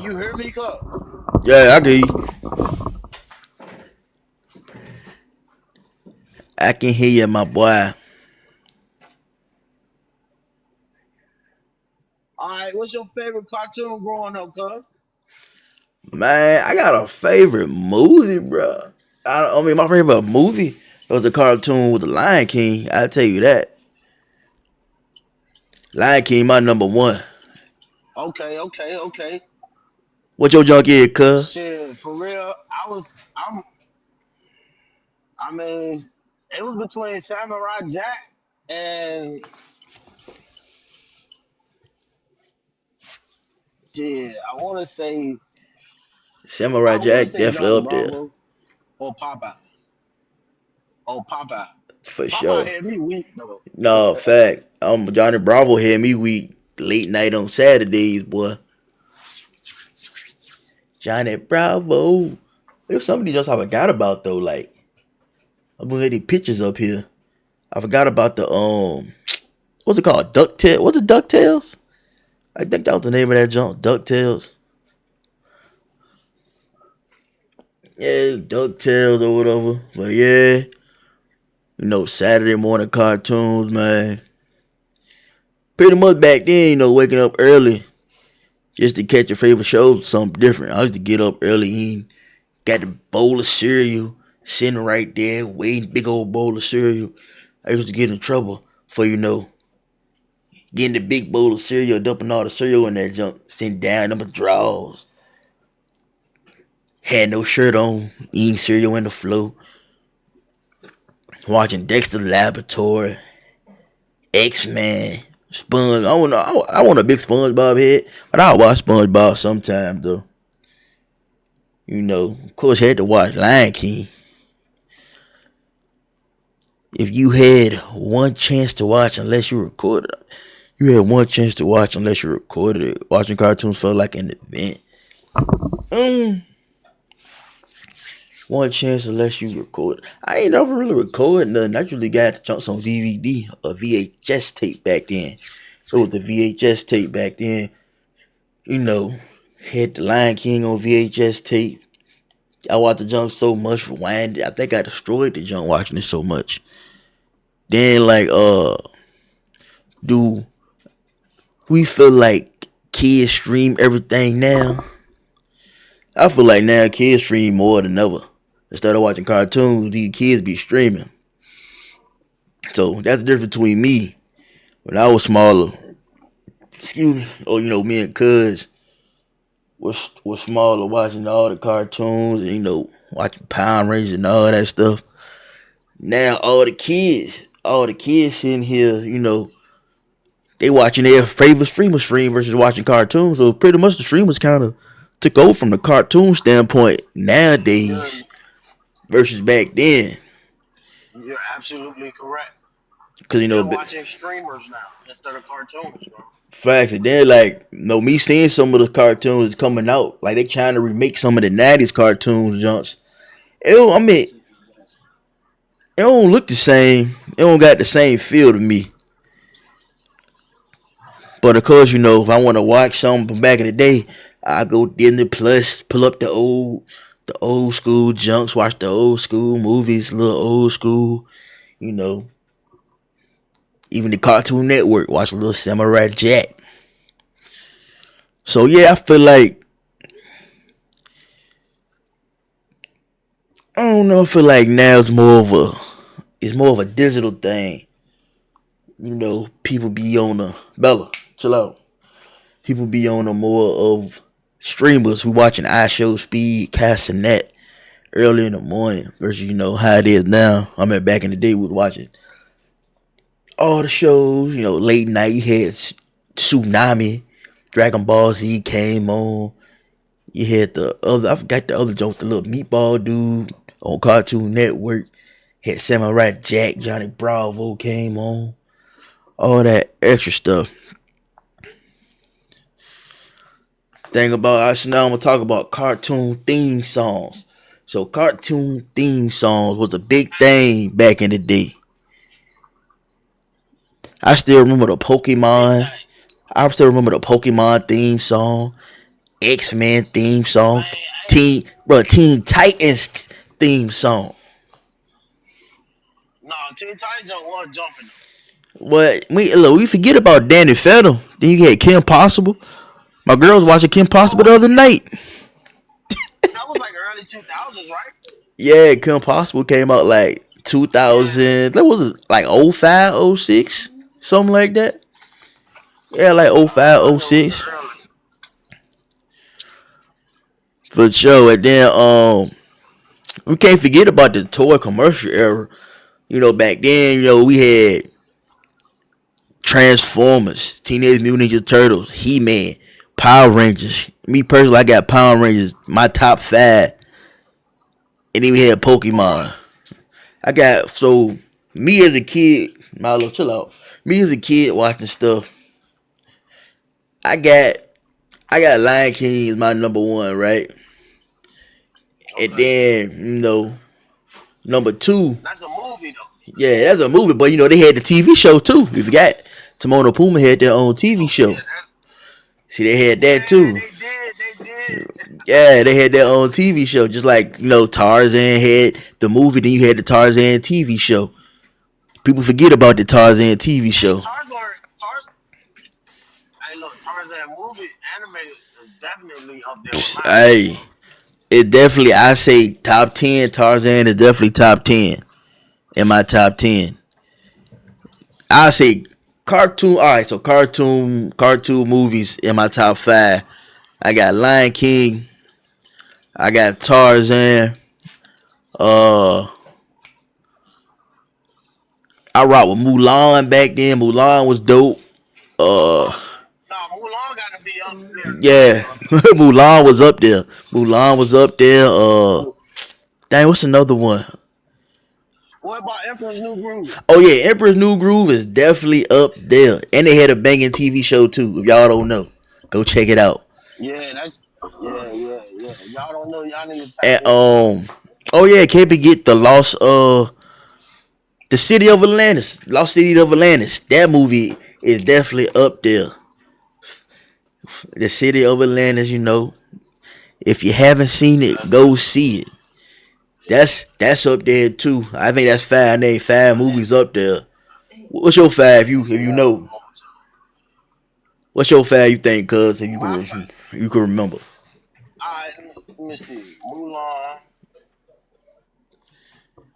You hear me, cuz? Yeah, I can. I can hear you, my boy. All right, what's your favorite cartoon growing up, cuz? Man, I got a favorite movie, bro. I mean, my favorite movie was the cartoon with the Lion King. I tell you that. Lion King, my number one. Okay, okay, okay. What your junk is, cuz? Shit, for real, I mean, it was between Samurai Jack and shit. Samurai I want to Jack say definitely Johnny up there Bravo or Popeye. Oh, Popeye. for Popeye sure. had me weak though. No, fact. Johnny Bravo had me weak late night on Saturdays, boy. Johnny Bravo. There's some of these jokes I forgot about though. Like I'm gonna get these pictures up here. I forgot about the what's it called? Ducktail. What's it? Ducktales? I think that was the name of that junk. Ducktales. Yeah, Ducktales or whatever. But yeah, Saturday morning cartoons, man. Pretty much back then, waking up early just to catch your favorite shows, something different. I used to get up early and got the bowl of cereal sitting right there, waiting, big old bowl of cereal. I used to get in trouble for, getting the big bowl of cereal, dumping all the cereal in that junk, sitting down in my drawers. Had no shirt on, eating cereal in the floor, watching Dexter Laboratory, X-Men, Sponge. I want a big SpongeBob head, but I'll watch SpongeBob sometime though. Of course, had to watch Lion King. If you had one chance to watch, unless you recorded it, you had one chance to watch unless you recorded it. Watching cartoons felt like an event. Um, One chance unless you record. I ain't never really recorded nothing. I usually got chunks on DVD or VHS tape back then. So with the VHS tape back then, you know, had the Lion King on VHS tape. I watched the junk so much, rewind it. I think I destroyed the junk watching it so much. Then do we feel like kids stream everything now? I feel like now kids stream more than ever. Instead of watching cartoons, these kids be streaming. So that's the difference between me when I was smaller. Excuse me. Or me and Cuz was smaller, watching all the cartoons and watching Power Rangers and all that stuff. Now all the kids sitting here, they watching their favorite streamer stream versus watching cartoons. So pretty much the streamers kind of took over from the cartoon standpoint You're, nowadays versus back then. you're absolutely correct. Cause They're watching streamers now instead of cartoons, bro. facts, and then like me seeing some of the cartoons coming out, like they trying to remake some of the '90s cartoons, junks. I mean, it don't look the same. It don't got the same feel to me. But of course, if I want to watch something from back in the day, I go Disney Plus, pull up the old school junks, watch the old school movies, little old school, you know, even the Cartoon Network, watch a little Samurai Jack. So yeah, I feel like I don't know. I feel like now it's more of a digital thing. People be on the Bella, chill out. People be on a more of streamers who watching iShow Speed, Castanet early in the morning versus how it is now. I mean back in the day we was watching all the shows. Late night you had Tsunami, Dragon Ball Z came on. You had the other, I forgot the other joke, the little meatball dude on Cartoon Network. Had Samurai Jack, Johnny Bravo came on. All that extra stuff. Thing about us now, I'm gonna talk about cartoon theme songs. So cartoon theme songs was a big thing back in the day. I still remember the Big Pokemon. time. I still remember the Pokemon theme song. X-Men theme song, Man, Teen Titans theme song. no, Teen Titans don't want jumping though. What we forget about Danny Phantom. Then you had Kim Possible. My girl was watching Kim Oh, Possible the other night. that was like early 2000s, right? Yeah, Kim Possible came out like Yeah, 2000. That was like 05, 06, something like that. Yeah, like oh five, I oh know it was six early. for sure. And then we can't forget about the toy commercial era. Back then, we had Transformers, Teenage Mutant Ninja Turtles, He Man, Power Rangers. Me personally, I got Power Rangers, my top five, and then we had Right. Pokemon. I got so me as a kid, Milo, chill out. Me as a kid watching stuff. I got I got Lion King is my number one, right? And Okay. then number two, That's a movie though. yeah, that's a movie, but they had the TV show too. We forgot Timon and Puma had their own TV Oh show. yeah, that, See, they had that yeah, too. they did. They did. Yeah, they had their own TV show, just like Tarzan had the movie. Then you had the Tarzan TV show. People forget about the Tarzan TV Yeah, show. Tarzan. Hey, look, Tarzan movie animated is definitely up there with Psst, mine. hey, it definitely. I say top 10. Tarzan is definitely top 10 in my top 10. I say cartoon. All right, so cartoon movies in my top five. I got Lion King. I got Tarzan. Uh, I rock with Mulan back then. Mulan was dope. Uh, Oh, no, Mulan got to be up there too. yeah, Mulan was up there. Mulan was up there. Mu- Dang, what's another one? What about Emperor's New Groove? Oh yeah, Emperor's New Groove is definitely up there, and they had a banging TV show too. If y'all don't know, go check it out. Yeah, that's yeah. Y'all don't know, y'all need to tap And into that. oh yeah, can't forget the City of Atlantis, Lost City of Atlantis. That movie is definitely up there. The City of Atlantis, if you haven't seen it, go see it. That's up there too. I think that's five. Name five movies up there. What's your five? If Let me you see. if you I have know, a moment. what's your five? You think, cuz if My, you can remember. let me see. Mulan.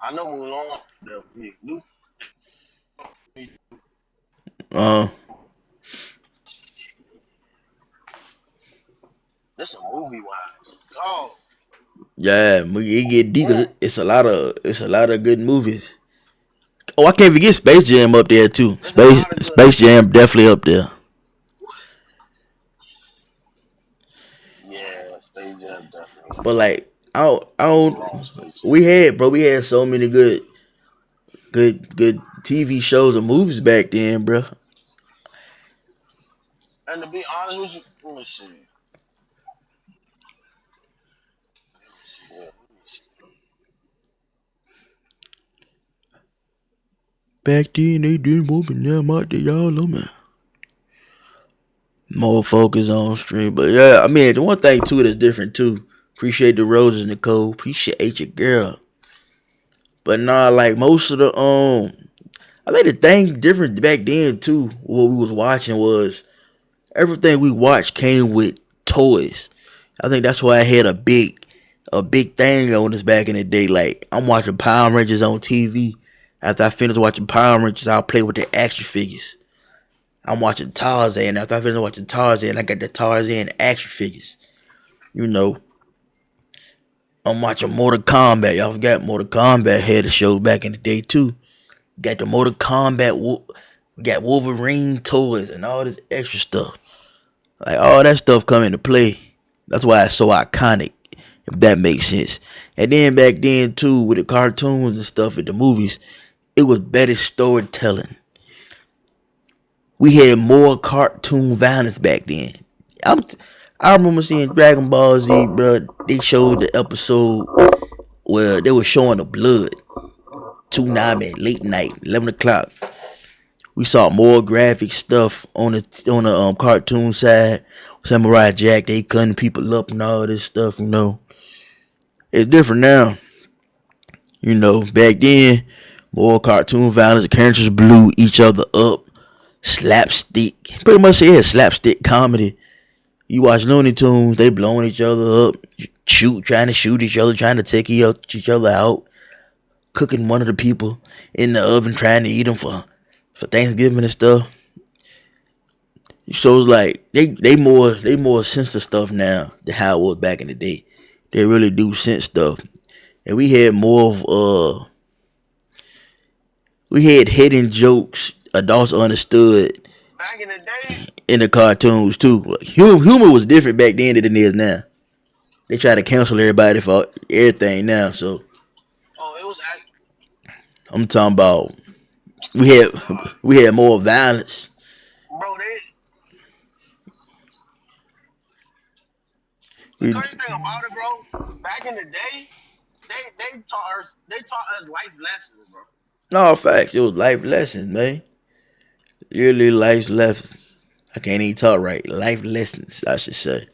I know Mulan. The new. Uh, This a movie wise. Oh, yeah, it get deep. 'Cause ooh, It's a lot of good movies. Oh, I can't forget Space Jam up there too. there's a lot of good Space Jam definitely up there. Yeah, Space Jam definitely. But like, I don't. Nothing wrong with Space Jam. We had so many good TV shows and movies back then, bro. And to be honest with you, let me see. Let me see. Back then they didn't want me. Now I'm out there, y'all know me. More focus on stream, but yeah, I mean the one thing too that's different too. Appreciate the roses, Nicole. Appreciate your girl. But nah, like most of the I think the thing different back then too. What we was watching was everything we watched came with toys. I think that's why I had a big thing on this back in the day. Like I'm watching Power Rangers on TV. After I finish watching Power Rangers, I'll play with the action figures. I'm watching Tarzan. After I finish watching Tarzan, I got the Tarzan action figures. You know, I'm watching Mortal Kombat. Y'all forgot Mortal Kombat had a show back in the day too. Got the Mortal Kombat, got Wolverine toys and all this extra stuff. Like all that stuff come into play. That's why it's so iconic, if that makes sense. And then back then too, with the cartoons and stuff and the movies, it was better storytelling. We had more cartoon violence back then. I'm, I remember seeing Dragon Ball Z, bro. They showed the episode where they were showing the blood. Toonami, late night, 11 o'clock. We saw more graphic stuff on the cartoon side. Samurai Jack, they cutting people up and all this stuff. It's different now. Back then, more cartoon violence. The characters blew each other up. Slapstick, pretty much yeah, slapstick comedy. You watch Looney Tunes, they blowing each other up, trying to shoot each other, trying to take each other out, cooking one of the people in the oven, trying to eat them for Thanksgiving and stuff. So it's like they more sense the stuff now than how it was back in the day. They really do sense stuff, and we had hidden jokes adults understood Back in the day, in the cartoons too. Like, humor was different back then than it is now. They try to cancel everybody for everything now. So oh, it was at, I'm talking about we had we had more violence. bro. The We, crazy thing about it, bro. Back in the day, they taught us life lessons, bro. no facts. It was life lessons, man. Really life lessons. I can't even talk right. Life lessons, I should say.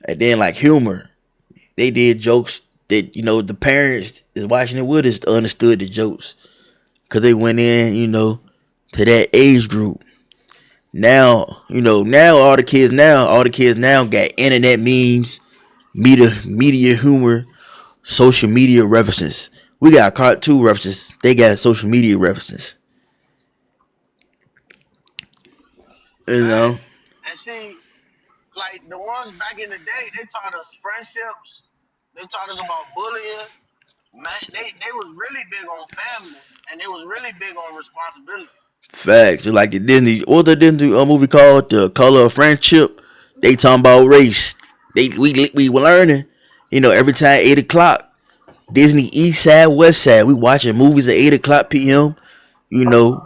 And then like humor, they did jokes that the parents is watching it with us understood the jokes because they went in to that age group. Now all the kids now got internet memes, media humor, social media references. We got cartoon references. They got social media references. You know, Facts. And see, like the ones back in the day, they taught us friendships. They taught us about bullying. Man, they was really big on family, and they was really big on responsibility. facts. Like the Disney, what the Disney movie called, The Color of Friendship. They talking about race. We were learning. Every time 8 o'clock, Disney East Side, West Side. We watching movies at 8 o'clock p.m.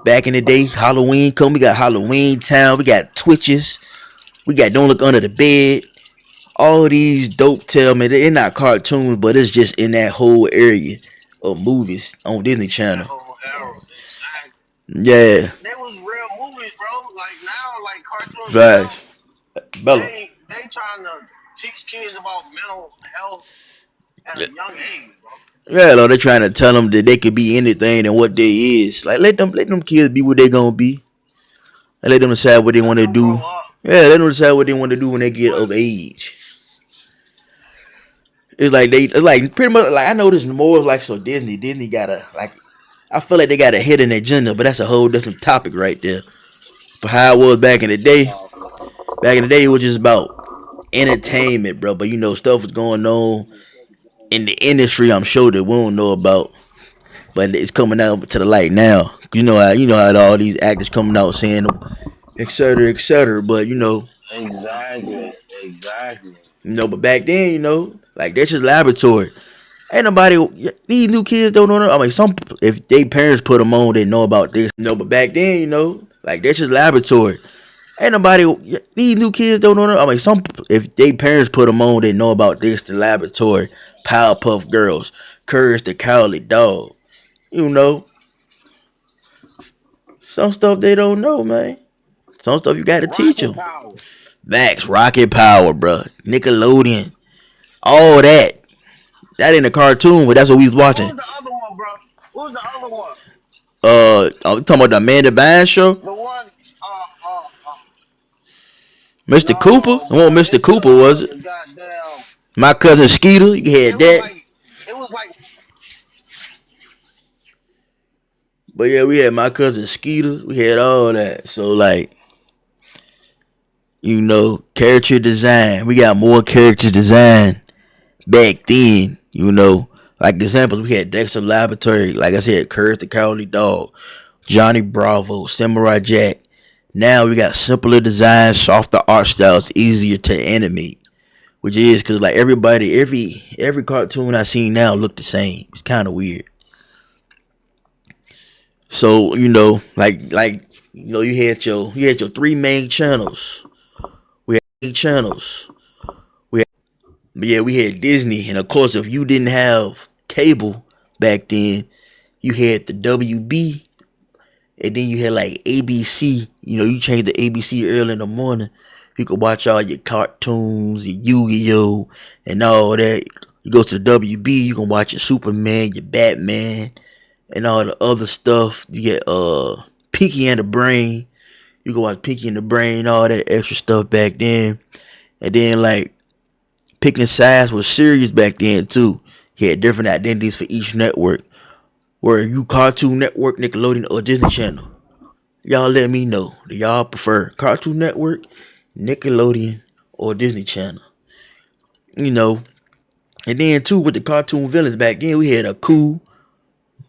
Back in the day, Halloween come. We got Halloween Town. We got Twitches. We got Don't Look Under the Bed. All these dope tell me they're not cartoons, but it's just in that whole area of movies on Disney That Channel. whole era, exactly. Yeah, They was real movies, bro. Like now, like cartoons now, facts. Bella. they trying to teach kids about mental health at a young age, bro. Yeah, though they're trying to tell them that they could be anything and what they is. Like let them kids be what they gonna be, and let them decide what they Let want to them grow do. up. Yeah, let them decide what they want to do when they get But of age. It's like pretty much like I noticed more of like so Disney got a like I feel like they got a hidden agenda, but that's a whole different topic right there. But how it was back in the day it was just about entertainment, bro. But stuff was going on in the industry. I'm sure that we don't know about, but it's coming out to the light now. You know how all these actors coming out saying et cetera, et cetera. But exactly, exactly. but back then, like that's just laboratory. Ain't nobody. These new kids don't know. I mean, some if they parents put them on, they know about this. But back then, like that's just laboratory. Ain't nobody. These new kids don't know. I mean, some if they parents put them on, they know about this. The laboratory, Powerpuff Girls, Courage the Cowardly Dog. You know, some stuff they don't know, man. Some stuff you got to teach Rocket them. power. Max, Rocket Power, bro. Nickelodeon, all that. That ain't a cartoon, but that's what we was What watching. was the other one, bro? What was the other one? I'm talking about the Amanda Bynes show. The one, Mr. Cooper. no, I want bro. Mr. It's Cooper, was it? the goddamn. My cousin Skeeter. You It had was that. like, it was like But yeah, we had my cousin Skeeter. We had all that. So like, character design. We got more character design back then. Like examples, we had Dexter Laboratory. Like I said, Kurt the Cowardly Dog, Johnny Bravo, Samurai Jack. Now we got simpler designs, softer art styles, easier to animate. Which is because like every cartoon I see now look the same. It's kind of weird. So you had your three main channels. We had 8 channels. We had Disney, and of course, if you didn't have cable back then, you had the WB And then you had like ABC. You know, you change the ABC early in the morning. You could watch all your cartoons, your Yu-Gi-Oh, and all that. You go to the WB, you can watch your Superman, your Batman, and all the other stuff. You get Pinky and the Brain. You can watch Pinky and the Brain, all that extra stuff back then. And then like picking sides was serious back then too. He had different identities for each network. Were you Cartoon Network, Nickelodeon, or Disney Channel? Y'all let me know. Do y'all prefer Cartoon Network, Nickelodeon, or Disney Channel? You know, and then too with the cartoon villains back then, we had a cool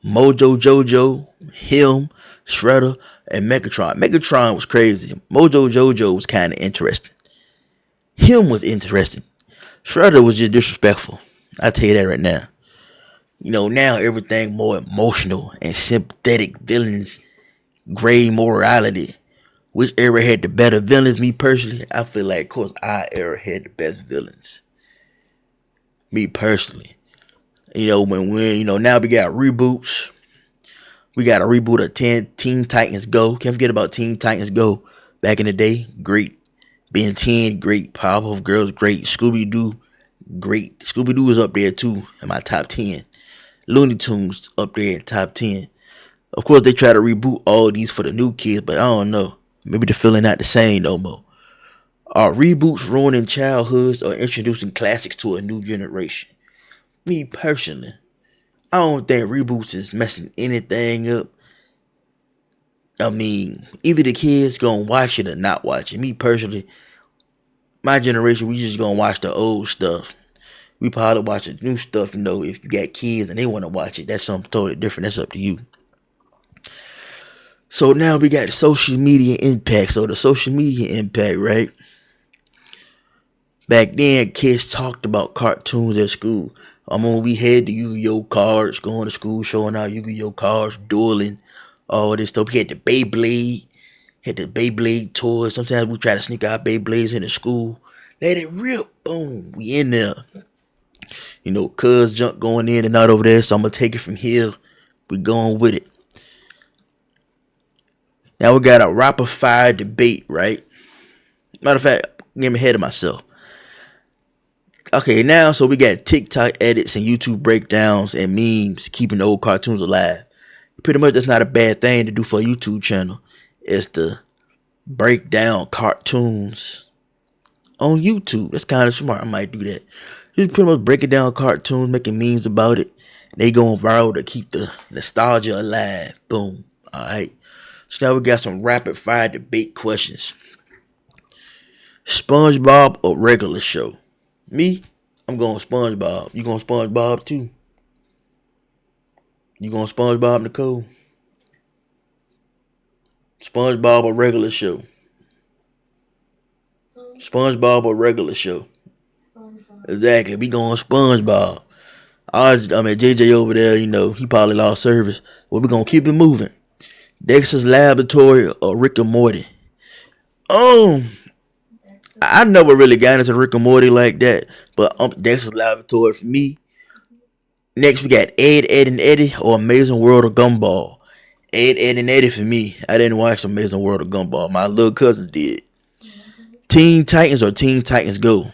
Mojo Jojo, him, Shredder, and Megatron. Megatron was crazy. Mojo Jojo was kind of interesting. Him was interesting. Shredder was just disrespectful. I tell you that right now. You know, now everything more emotional and sympathetic villains, gray morality. Which era had the better villains? Me personally, I feel like, of course, our era had the best villains. Me personally. You know, when you know, now we got reboots. We got a reboot of Teen Titans Go. Can't forget about Teen Titans Go. Back in the day, great. Ben 10, great. Powerpuff Girls, great. Scooby Doo, great. Scooby Doo is up there too in my top 10. Looney Tunes up there in top 10. Of course, they try to reboot all these for the new kids, but I don't know. Maybe the feeling not the same no more. Are reboots ruining childhoods or introducing classics to a new generation? Me personally, I don't think reboots is messing anything up. I mean, either the kids gonna watch it or not watch it. Me personally, my generation, we just gonna watch the old stuff. We probably watch the new stuff, you know, if you got kids and they wanna watch it. That's something totally different. That's up to you. So now we got the social media impact. So the social media impact, right? Back then, kids talked about cartoons at school. When we had the Yu-Gi-Oh cards, going to school, showing out Yu-Gi-Oh cards, dueling, all this stuff. We had the Beyblade toys. Sometimes we try to sneak our Beyblades into school. Let it rip, boom, we in there. You know, cuz junk going in and out over there, so I'm gonna take it from here. We going with it. Now we got a rapid fire debate, right? Matter of fact, I'm getting ahead of myself. Okay, now so we got TikTok edits and YouTube breakdowns and memes keeping the old cartoons alive. Pretty much that's not a bad thing to do for a YouTube channel. It's to break down cartoons on YouTube. That's kind of smart. I might do that. Just pretty much breaking down cartoons, making memes about it. They going viral to keep the nostalgia alive. Boom. Alright. So now we got some rapid fire debate questions. SpongeBob or regular show? Me, I'm going SpongeBob. You going SpongeBob too? You going SpongeBob, Nicole? SpongeBob or regular show? SpongeBob or regular show? Exactly. We going SpongeBob. JJ over there, you know, he probably lost service. But we gonna keep it moving. Dexter's Laboratory or Rick and Morty? Um, I never really got into Rick and Morty like that, but Dexter's Laboratory for me. Next, we got Ed, and Eddie or Amazing World of Gumball. Ed, and Eddie for me. I didn't watch Amazing World of Gumball. My little cousins did. Teen Titans or Teen Titans Go?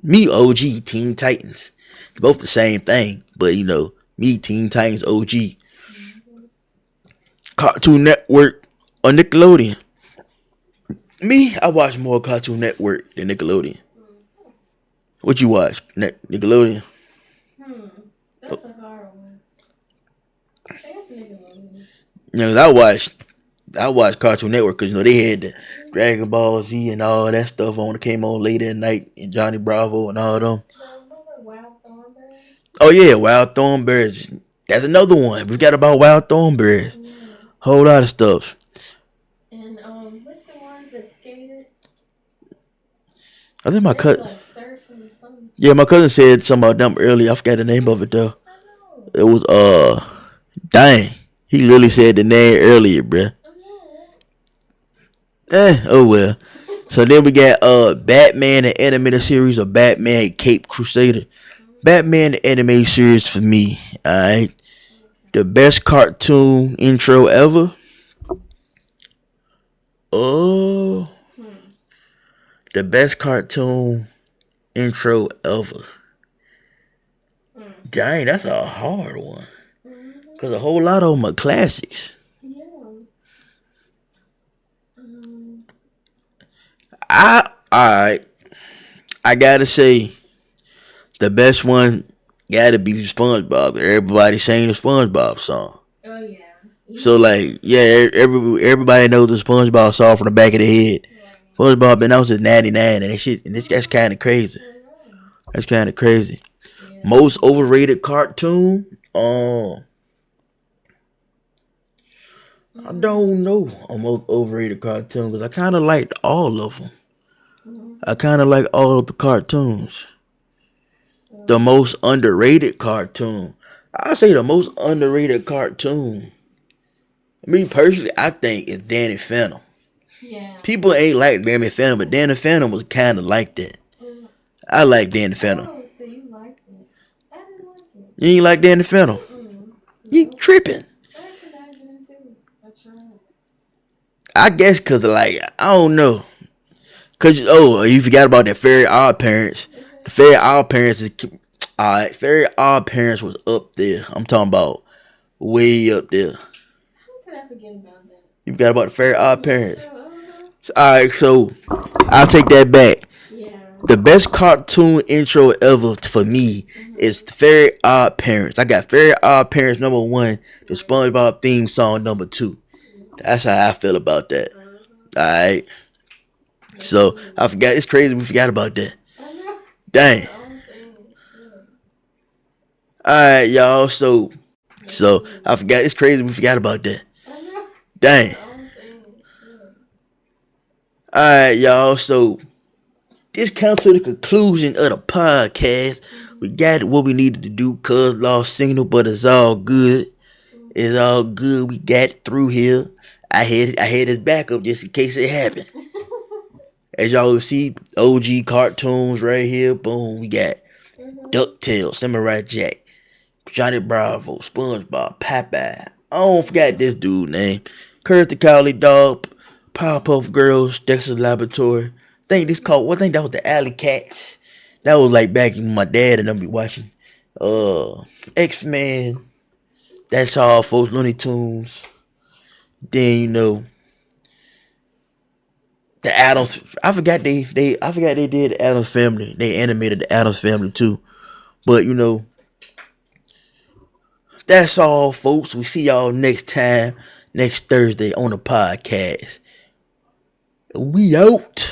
Me, OG, Teen Titans. It's both the same thing, but you know, me, Teen Titans, OG. Cartoon Network or Nickelodeon? Me, I watch more Cartoon Network than Nickelodeon. What you watch? Nickelodeon? That's a hard one. I guess Nickelodeon. You know, I watched Cartoon Network because you know they had the Dragon Ball Z and all that stuff on. It came on late at night and Johnny Bravo and all them. Oh yeah, Wild Thornberrys. That's another one. We got about Wild Thornberrys. Whole lot of stuff. And what's the ones that skated? I think my cousin. Like yeah, my cousin said something about them earlier. I forgot the name of it though. It was dang. He literally said the name earlier, bruh. Oh well. So then we got Batman the animated series or Batman Cape Crusader. Batman the animated series for me. Alright. The best cartoon intro ever. Oh, the best cartoon intro ever. Dang, that's a hard one. Cause a whole lot of them are classics. Alright. I gotta say the best one gotta be SpongeBob. Everybody sang the SpongeBob song. So like, yeah, everybody knows the SpongeBob song from the back of the head. SpongeBob been out since '99, and that shit, and that's kind of crazy. That's kind of crazy. Most overrated cartoon? I don't know a most overrated cartoon because I kind of liked all of them. I kind of like all of the cartoons. The most underrated cartoon. I say the most underrated cartoon. Me personally, I think it's Danny Phantom. People ain't like Danny Phantom, but Danny Phantom was kind of like that. I like Danny Phantom. You ain't like Danny Phantom? You tripping? I guess cause like I don't know. Cause you forgot about that Fairy Odd Parents. The Fairy Odd Parents is alright. Fairy Odd Parents was up there. I'm talking about way up there. You forgot about the Fairy Odd Parents. Alright, so I'll take that back. The best cartoon intro ever for me is the Fairy Odd Parents. I got Fairy Odd Parents #1, the SpongeBob theme song #2. That's how I feel about that. Alright. So I forgot. It's crazy we forgot about that. Dang. Alright, y'all. So I forgot. It's crazy we forgot about that. Dang. Alright, y'all. So this comes to the conclusion of the podcast. We got what we needed to do. Cuz lost signal, but it's all good. It's all good. We got through here. I had his backup just in case it happened. As y'all see, OG cartoons right here. Boom. We got DuckTales, Samurai Jack, Johnny Bravo, SpongeBob, Popeye. I don't forget this dude name. Kurt the Cowley Dog, Powerpuff Girls, Dexter's Laboratory. I think that was the Alley Cats. That was like back when my dad and I be watching. X-Men. That's all, folks. Looney Tunes. Then the Adams. I forgot they did the Adams Family. They animated the Adams Family too. But that's all, folks. We see y'all next time, next Thursday on the podcast. We out.